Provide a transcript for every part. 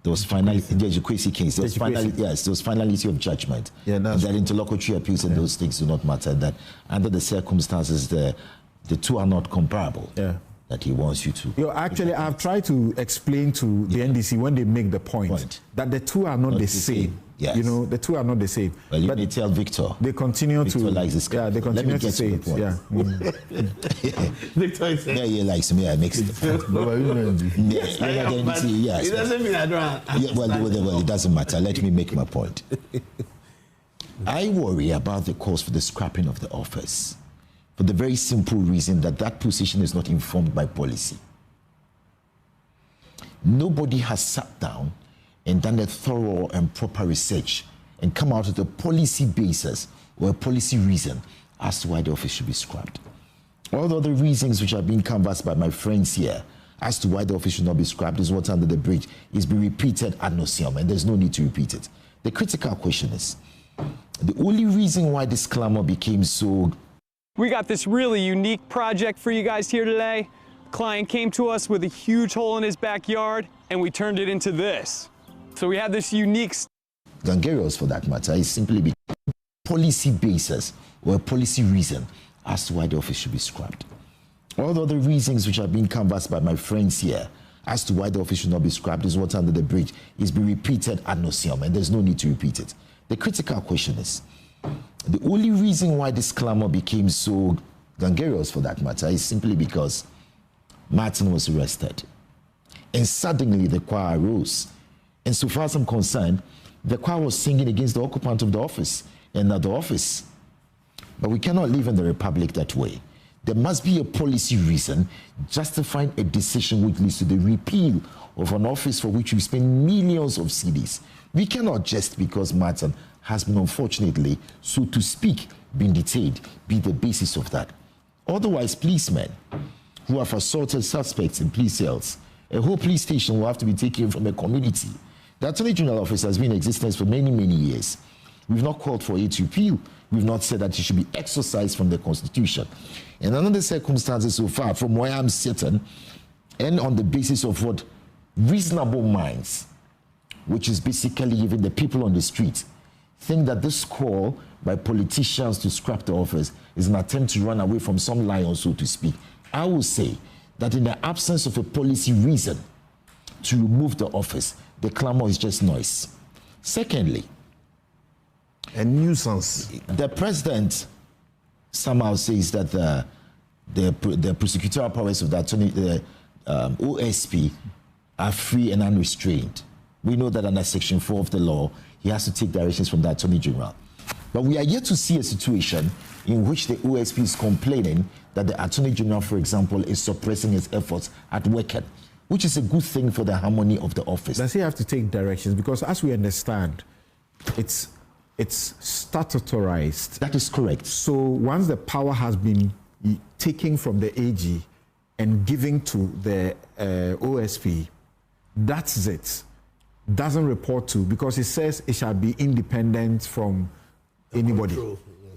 There was finality. The Ejukwesi case. There was finality. Yes, there was finality of judgment. Yeah, and that interlocutory appeals and those things do not matter. That under the circumstances, the two are not comparable. Yeah. That he wants you to. Actually, I've tried to explain to the NDC when they make the point that the two are not the same. Yes. You know, the two are not the same. Well, you may tell Victor. They continue Victor to. Likes this they continue to say it. Yeah. Victor is saying. Yeah, he likes me. I mix it. It doesn't mean I don't. Well, it doesn't matter. Let me make my point. I worry about the cause for the scrapping of the office for the very simple reason that that position is not informed by policy. Nobody has sat down and done a thorough and proper research and come out with a policy basis or a policy reason as to why the office should be scrapped. All the other reasons which are being canvassed by my friends here as to why the office should not be scrapped is what's under the bridge is being repeated ad nauseum, and there's no need to repeat it. The critical question is, the only reason why this clamor became so... We got this really unique project for you guys here today. Client came to us with a huge hole in his backyard, and we turned it into this. So we have this unique... Gangarios, for that matter, is simply be policy basis or a policy reason as to why the office should be scrapped. All the other reasons which are being canvassed by my friends here as to why the office should not be scrapped is what's under the bridge is being repeated ad nauseum, and there's no need to repeat it. The critical question is, the only reason why this clamor became so gangarious, for that matter, is simply because Martin was arrested. And suddenly the choir arose. And so far as I'm concerned, the choir was singing against the occupant of the office and not the office. But we cannot live in the republic that way. There must be a policy reason justifying a decision which leads to the repeal of an office for which we spend millions of cedis. We cannot just because Martin has been, unfortunately, so to speak, been detained, be the basis of that. Otherwise, policemen who have assaulted suspects in police cells, a whole police station will have to be taken from a community. The Attorney General office has been in existence for many, many years. We've not called for it to repeal. We've not said that it should be exorcised from the Constitution. And under the circumstances so far, from where I'm sitting, and on the basis of what reasonable minds, which is basically even the people on the street, think that this call by politicians to scrap the office is an attempt to run away from some lion, so to speak. I will say that in the absence of a policy reason to remove the office, the clamor is just noise. Secondly, a nuisance. The president somehow says that the prosecutorial powers of the OSP are free and unrestrained. We know that under Section 4 of the law, he has to take directions from the Attorney General. But we are yet to see a situation in which the OSP is complaining that the Attorney General, for example, is suppressing his efforts at working, which is a good thing for the harmony of the office. Does he have to take directions? Because as we understand, it's statutorized. That is correct. So once the power has been taken from the AG and given to the OSP, that's it. Doesn't report to, because it says it shall be independent from anybody.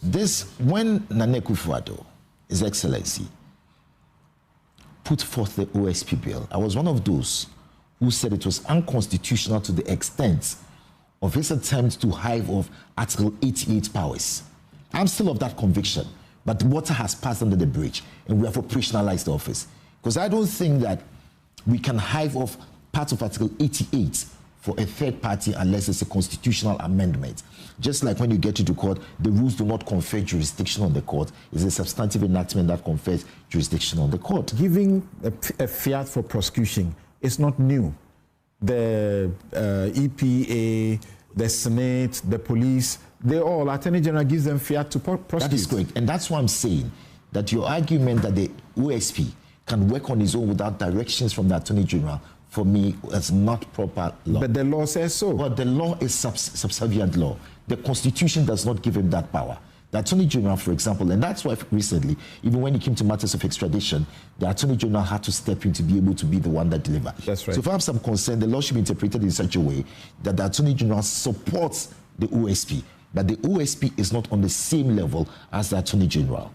This, when Nana Akufo-Addo, His Excellency, put forth the OSP bill, I was one of those who said it was unconstitutional to the extent of his attempt to hive off Article 88 powers. I'm still of that conviction, but the water has passed under the bridge and we have operationalized the office. Because I don't think that we can hive off parts of Article 88 for a third party unless it's a constitutional amendment. Just like when you get to court, the rules do not confer jurisdiction on the court. It's a substantive enactment that confers jurisdiction on the court. Giving a fiat for prosecution is not new. The EPA, the Senate, the police, they all, Attorney General gives them fiat to prosecute. That is correct. And that's why I'm saying that your argument that the OSP can work on his own without directions from the Attorney General, for me, is not proper law. But the law says so. But the law is subservient law. The Constitution does not give him that power. The Attorney General, for example, and that's why recently, even when it came to matters of extradition, the Attorney General had to step in to be able to be the one that delivers. That's right. So, far as I'm concerned, the law should be interpreted in such a way that the Attorney General supports the OSP, but the OSP is not on the same level as the Attorney General.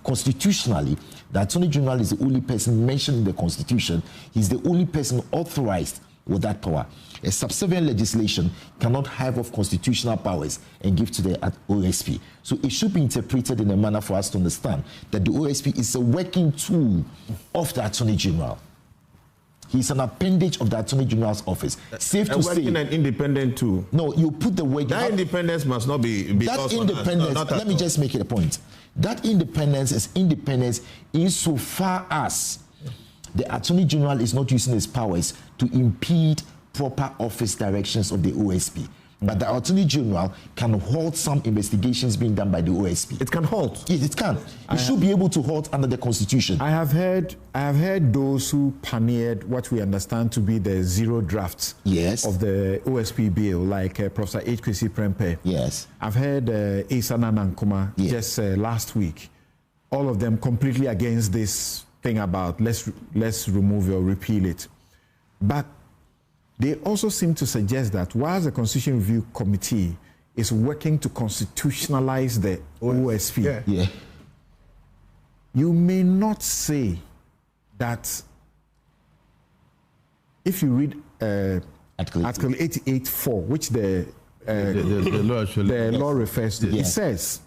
Constitutionally, the Attorney General is the only person mentioned in the Constitution. He's the only person authorized with that power. A subservient legislation cannot have of constitutional powers and give to the OSP. So it should be interpreted in a manner for us to understand that the OSP is a working tool of the Attorney General. He's an appendage of the Attorney General's office. Safe to say, an independent tool. No, you put the word. That independence must not be. That independence. Let me just make it a point. That independence is independence insofar as the Attorney General is not using his powers to impede proper office directions of the OSP. But the Attorney General can halt some investigations being done by the OSP. It can halt. Yes, it can. It should be able to halt under the Constitution. I have heard those who pioneered what we understand to be the zero drafts of the OSP bill, like Professor H. Kwesi Prempeh. Yes. I've heard Isana Nankoma just last week. All of them completely against this thing about let's remove or repeal it. But they also seem to suggest that whilst the Constitution Review Committee is working to constitutionalize the OSP, you may not say that if you read Article 88.4, which the law refers to, it says,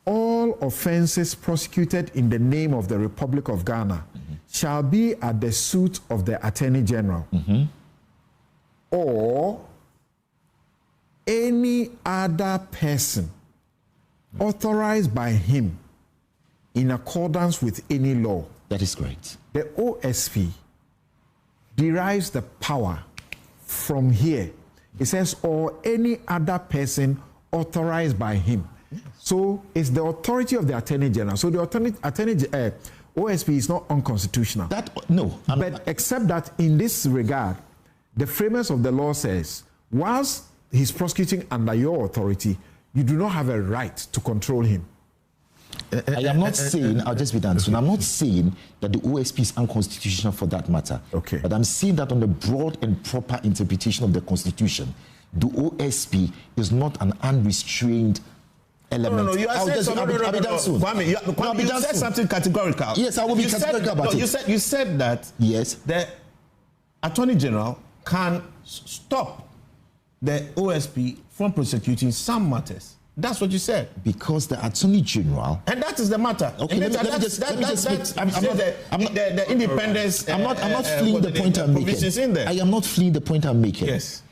all offenses prosecuted in the name of the Republic of Ghana shall be at the suit of the Attorney General or any other person authorized by him in accordance with any law. That is correct. The OSP derives the power from here. It says, or any other person authorized by him. So it's the authority of the Attorney General. So the OSP is not unconstitutional. But except that in this regard, the framers of the law says, whilst he's prosecuting under your authority, you do not have a right to control him. I am not saying, I'll just be done soon, I'm not saying that the OSP is unconstitutional for that matter. Okay. But I'm saying that on the broad and proper interpretation of the Constitution, the OSP is not an unrestrained element. No, you said Kwame, you said something categorical. Yes, I will be categorical about it. You said that the Attorney General can stop the OSP from prosecuting some matters. That's what you said. Because the Attorney General... And that is the matter. Okay, let me just... The independence... I'm not fleeing the point I'm making. I am not fleeing the point I'm making. Yes.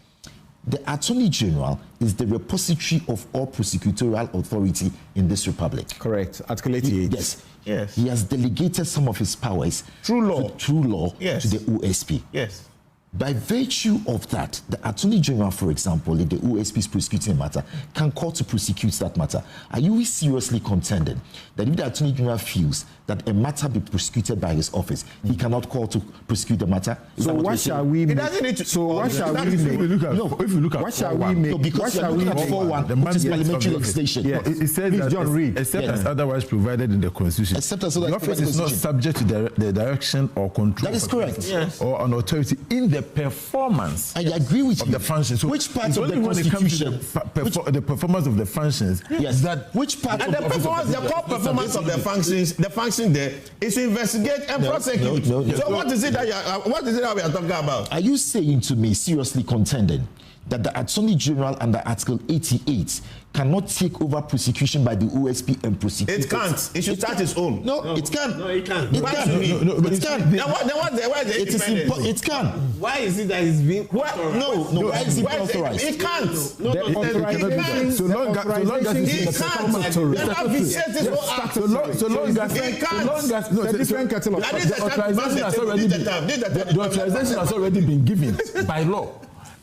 The Attorney General is the repository of all prosecutorial authority in this republic. Correct. Article 88. Yes. He has delegated some of his powers through law to the OSP. Yes. By virtue of that, the Attorney General, for example, if the OSP is prosecuting a matter, can call to prosecute that matter. Are you seriously contending that if the Attorney General feels that a matter be prosecuted by his office, he cannot call to prosecute the matter? So what shall we make? So what shall we make? If you look at what shall we make? No, because you are looking at 4.1, which is parliamentary legislation. Yes. It says Please, that John, read. Except as otherwise provided in the Constitution. Except as the office is not subject to the direction or control. That is correct. Yes. Or an authority in the performance. I agree with you. The functions. So which part of the Constitution? The performance of the functions. Yes. That which part of the performance? The core performance of the functions. The function there is to investigate and prosecute. So what is it that we are talking about? Are you saying to me, seriously contending, that the Attorney General under Article 88 cannot take over prosecution by the OSP and prosecute? It can't. It should start its own. No, it can. No, it can't. It can. It can. Then why is it independent? It can. Why is it that it's being... No. Why is it authorized? It can't. So long as it can't. The different catalog. The authorization has already been given by law.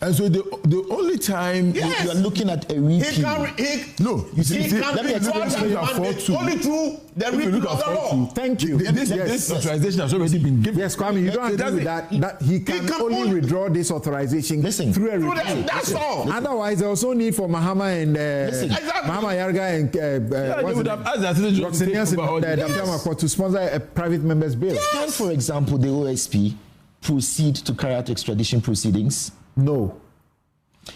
And so the only time you are looking at a repeal. Let me explain. Only through the repeal of the law. Thank you. This authorization has already been given. Yes, Kwame, you don't agree with that. That he can only withdraw this authorization through a repeal. That's all. Otherwise, there was no need for Mahama and Mahama Yarga and to sponsor a private member's bill. Can, for example, the OSP proceed to carry out extradition proceedings? No.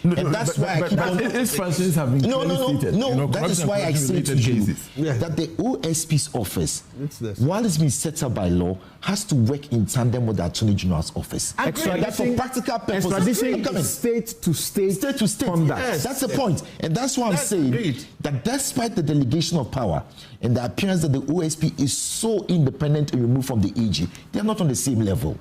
And that's why I keep on. Its functions have been stated. No. That is why I say to you that the OSP's office, while it's been set up by law, has to work in tandem with the Attorney General's office. That's for practical purposes. Extradition state to state conduct. Yes, that's the point. And that's why I'm saying that despite the delegation of power and the appearance that the OSP is so independent and removed from the AG, they are not on the same level.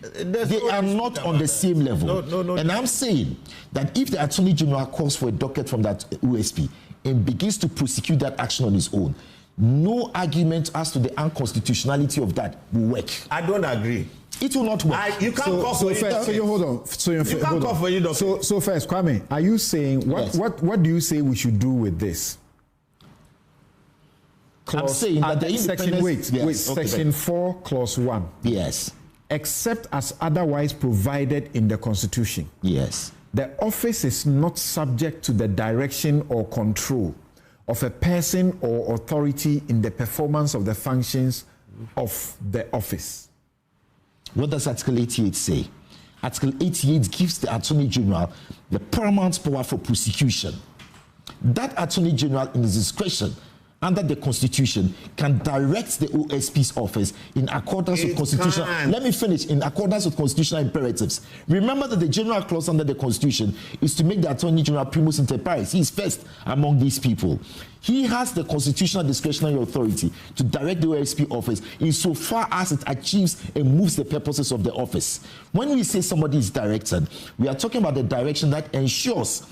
They are not on the same level. No. And I'm saying that if the Attorney General calls for a docket from that OSP and begins to prosecute that action on his own, no argument as to the unconstitutionality of that will work. I don't agree. It will not work. You can't call for first, so you hold on. You can't call for you. So first, Kwame, are you saying what do you say we should do with this? I'm saying that the independence... Section 4, Clause 1. Yes. Except as otherwise provided in the Constitution. Yes. The office is not subject to the direction or control of a person or authority in the performance of the functions of the office. What does Article 88 say? Article 88 gives the Attorney General the paramount power for prosecution. That Attorney General, in his discretion, under the Constitution, can direct the OSP's office in accordance with constitutional... Let me finish. In accordance with constitutional imperatives. Remember that the general clause under the Constitution is to make the Attorney General primus inter pares. He is first among these people. He has the constitutional discretionary authority to direct the OSP office insofar as it achieves and moves the purposes of the office. When we say somebody is directed, we are talking about the direction that ensures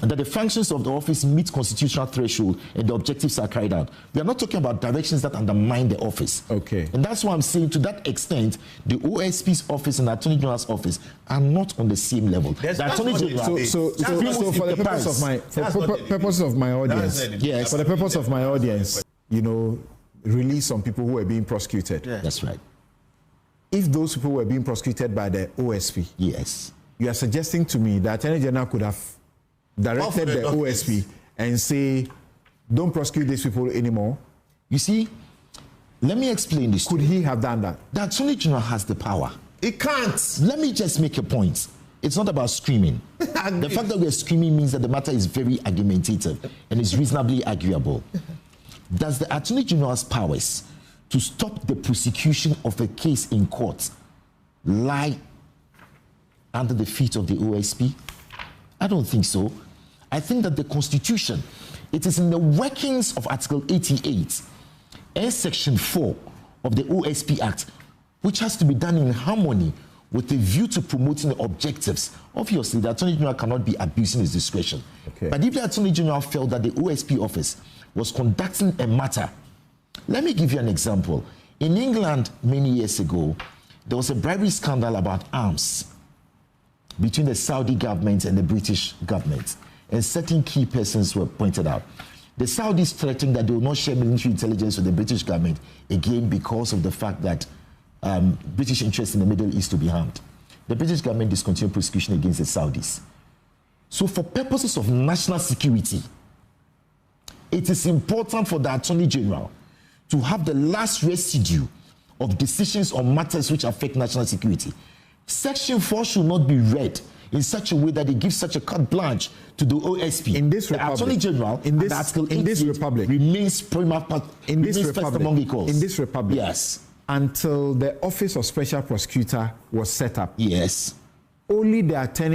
that the functions of the office meet constitutional threshold and the objectives are carried out. We are not talking about directions that undermine the office. Okay. And that's why I'm saying to that extent, the OSP's office and the Attorney General's office are not on the same level. So for the purpose of my audience, yes, for the purpose of my audience, release some people who are being prosecuted. Yeah. That's right. If those people were being prosecuted by the OSP, yes, you are suggesting to me that Attorney General could have directed the OSP and say, don't prosecute these people anymore. You see, let me explain this. Could he have done that? The Attorney General has the power. He can't. Let me just make a point. It's not about screaming. The fact that we're screaming means that the matter is very argumentative and is reasonably arguable. Does the Attorney General's powers to stop the prosecution of a case in court lie under the feet of the OSP? I don't think so. I think that the Constitution, it is in the workings of Article 88 and Section 4 of the OSP Act, which has to be done in harmony with a view to promoting the objectives. Obviously, the Attorney General cannot be abusing his discretion. Okay. But if the Attorney General felt that the OSP office was conducting a matter, let me give you an example. In England, many years ago, there was a bribery scandal about arms between the Saudi government and the British government, and certain key persons were pointed out. The Saudis threatened that they will not share military intelligence with the British government, again because of the fact that British interests in the Middle East to be harmed. The British government discontinued prosecution against the Saudis. So for purposes of national security, it is important for the Attorney General to have the last residue of decisions on matters which affect national security. Section 4 should not be read in such a way that it gives such a carte blanche to the OSP. In this the republic, Attorney General in this republic remains first among equals. In this republic, yes, until the Office of Special Prosecutor was set up, yes, only the Attorney